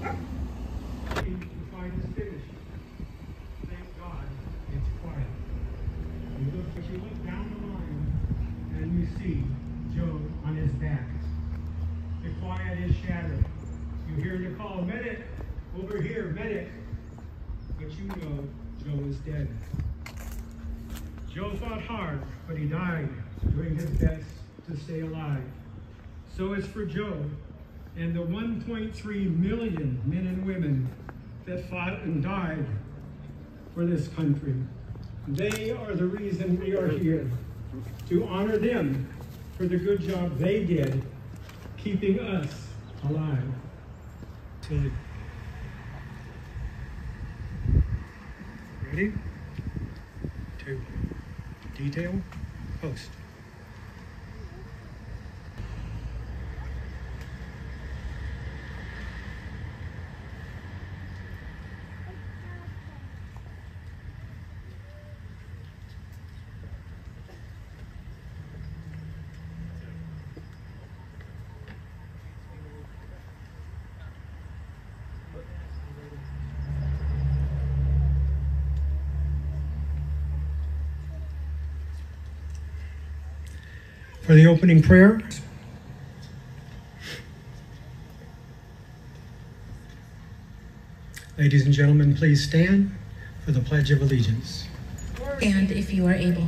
The fight is finished. Thank God it's quiet. You look down the line and you see Joe on his back. The quiet is shattered. You hear the call, medic, over here, medic. But you know Joe is dead. Joe fought hard, but he died doing his best to stay alive. So it's for Joe and the 1.3 million men and women that fought and died for this country. They are the reason we are here, to honor them for the good job they did keeping us alive. Ready? 2. Detail, post. For the opening prayer, ladies and gentlemen, please stand for the Pledge of Allegiance. And if you are able.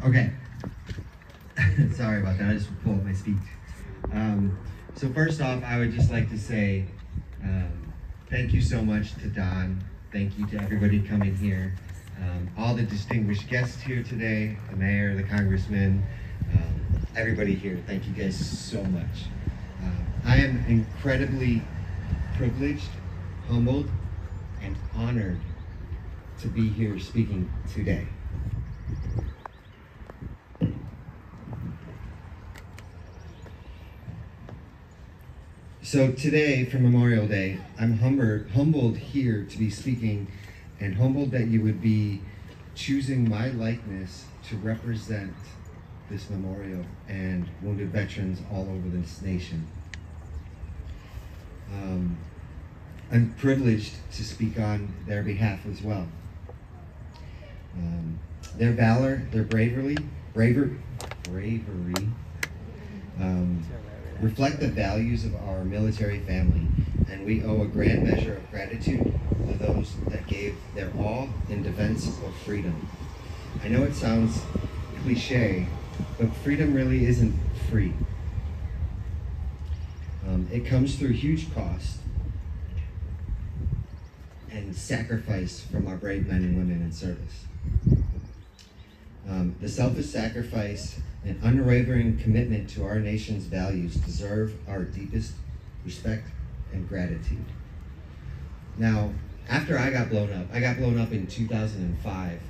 Okay. Sorry about that. I just pulled up my speech. So first off, I would just like to say thank you so much to Don. Thank you to everybody coming here. All the distinguished guests here today, the mayor, the congressman, everybody here. Thank you guys so much. I am incredibly privileged, humbled, and honored to be here speaking today. So today, for Memorial Day, I'm humbled here to be speaking, and humbled that you would be choosing my likeness to represent this memorial and wounded veterans all over this nation. I'm privileged to speak on their behalf as well. Their valor, their bravery, reflect the values of our military family, and we owe a grand measure of gratitude to those that gave their all in defense of freedom. I know it sounds cliche, but freedom really isn't free. It comes through huge cost and sacrifice from our brave men and women in service. The selfless sacrifice and unwavering commitment to our nation's values deserve our deepest respect, and gratitude. Now, after I got blown up in 2005,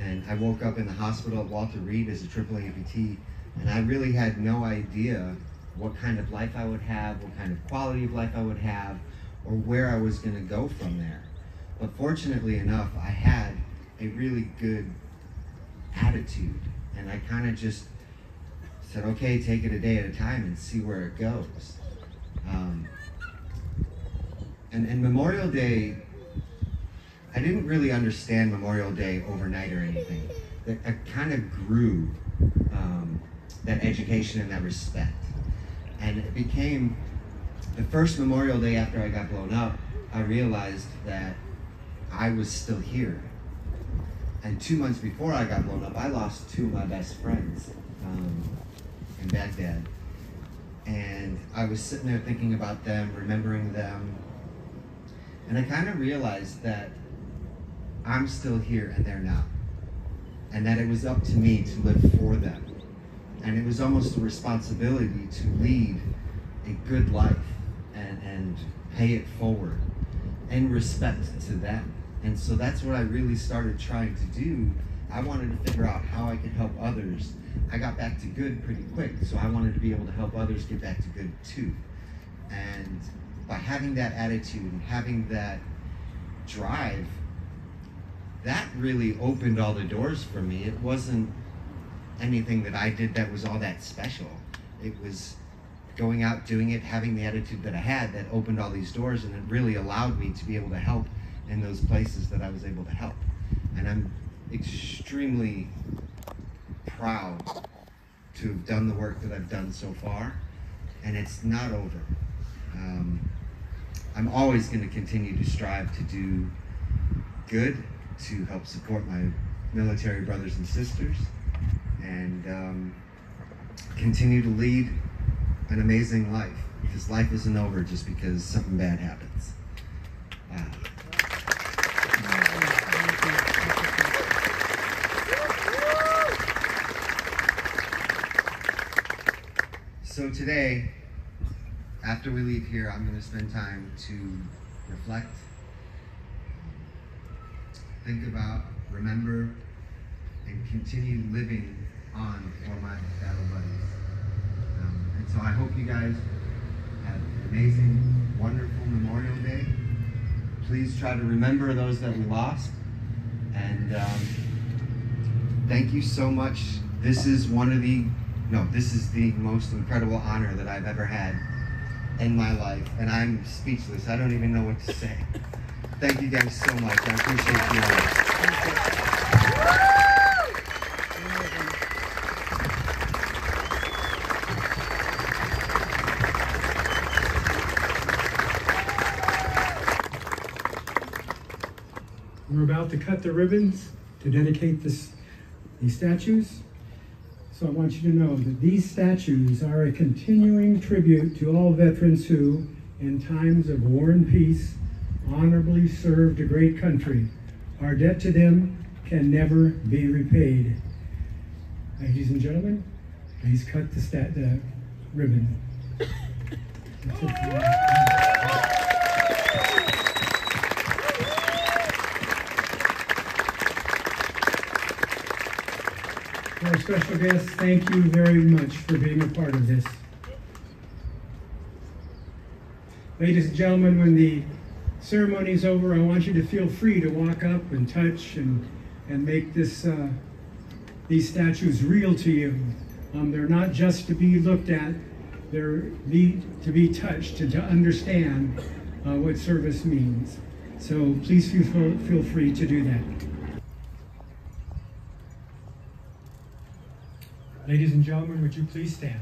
and I woke up in the hospital at Walter Reed as a triple amputee, and I really had no idea what kind of life I would have, what kind of quality of life I would have, or where I was going to go from there. But fortunately enough, I had a really good attitude, and I kind of just said, okay, take it a day at a time and see where it goes. And Memorial Day, I didn't really understand Memorial Day overnight or anything. I kind of grew that education and that respect. And it became the first Memorial Day after I got blown up, I realized that I was still here. And 2 months before I got blown up, I lost 2 of my best friends in Baghdad. And I was sitting there thinking about them, remembering them. And I kind of realized that I'm still here and they're not. And that it was up to me to live for them. And it was almost a responsibility to lead a good life and pay it forward in respect to them. And so that's what I really started trying to do. I wanted to figure out how I could help others. I got back to good pretty quick, so I wanted to be able to help others get back to good too. And by having that attitude and having that drive, that really opened all the doors for me. It wasn't anything that I did that was all that special. It was going out, doing it, having the attitude that I had that opened all these doors, and it really allowed me to be able to help in those places that I was able to help. And I'm extremely proud to have done the work that I've done so far, and it's not over. I'm always going to continue to strive to do good, to help support my military brothers and sisters, and continue to lead an amazing life, because life isn't over just because something bad happens. So today, after we leave here, I'm going to spend time to reflect, think about, remember, and continue living on for my battle buddies. And so I hope you guys have an amazing, wonderful Memorial Day. Please try to remember those that we lost. And thank you so much. This is this is the most incredible honor that I've ever had in my life. And I'm speechless. I don't even know what to say. Thank you guys so much. I appreciate you all. We're about to cut the ribbons to dedicate these statues. So I want you to know that these statues are a continuing tribute to all veterans who, in times of war and peace, honorably served a great country. Our debt to them can never be repaid. Ladies and gentlemen, please cut the ribbon. Our special guests, thank you very much for being a part of this. Ladies and gentlemen, when the ceremony is over, I want you to feel free to walk up and touch and make these statues real to you. They're not just to be looked at, they're to be touched and to understand what service means. So please feel free to do that. Ladies and gentlemen, would you please stand?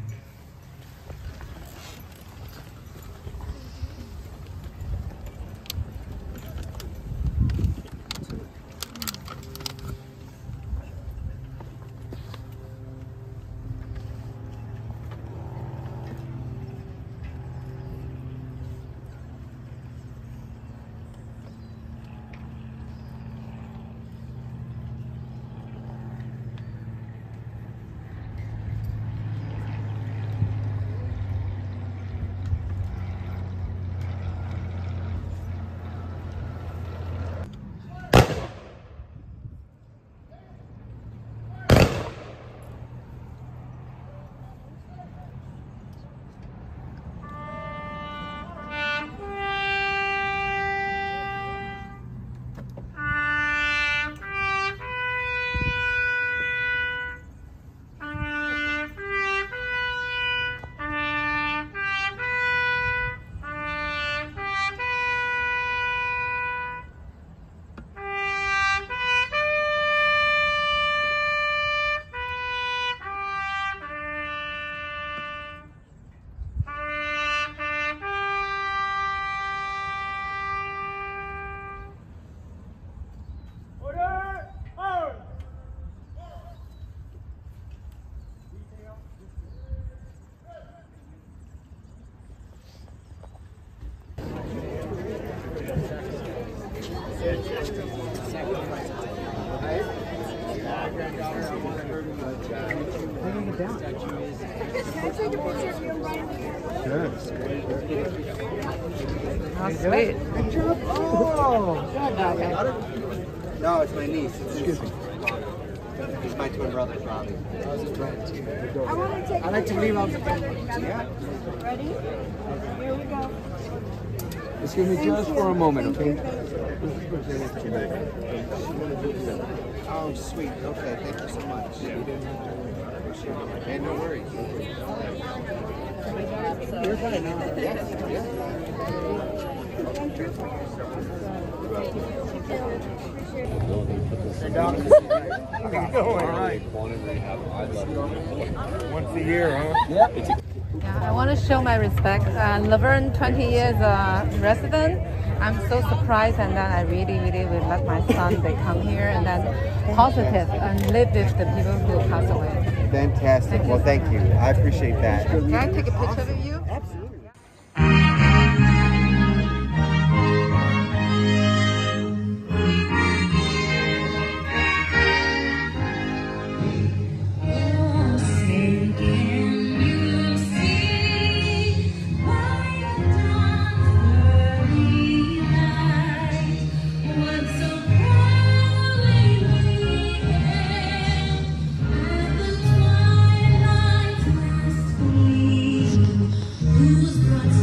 Good. How sweet. No, it's my niece. Excuse me. He's my twin brother, Robbie. I like to leave out the yeah. Ready? Here we go. Excuse me just for a moment, okay? Oh, sweet. Okay, thank you so much. Hey, no worries. You're fine. Once a year, huh? Yeah, I want to show my respect. Laverne, 20 years resident. I'm so surprised, and then I really would let my son they come here and then positive and live with the people who pass away. Fantastic. Well, thank you. I appreciate that. Can I take a picture with you? Absolutely. Who's brought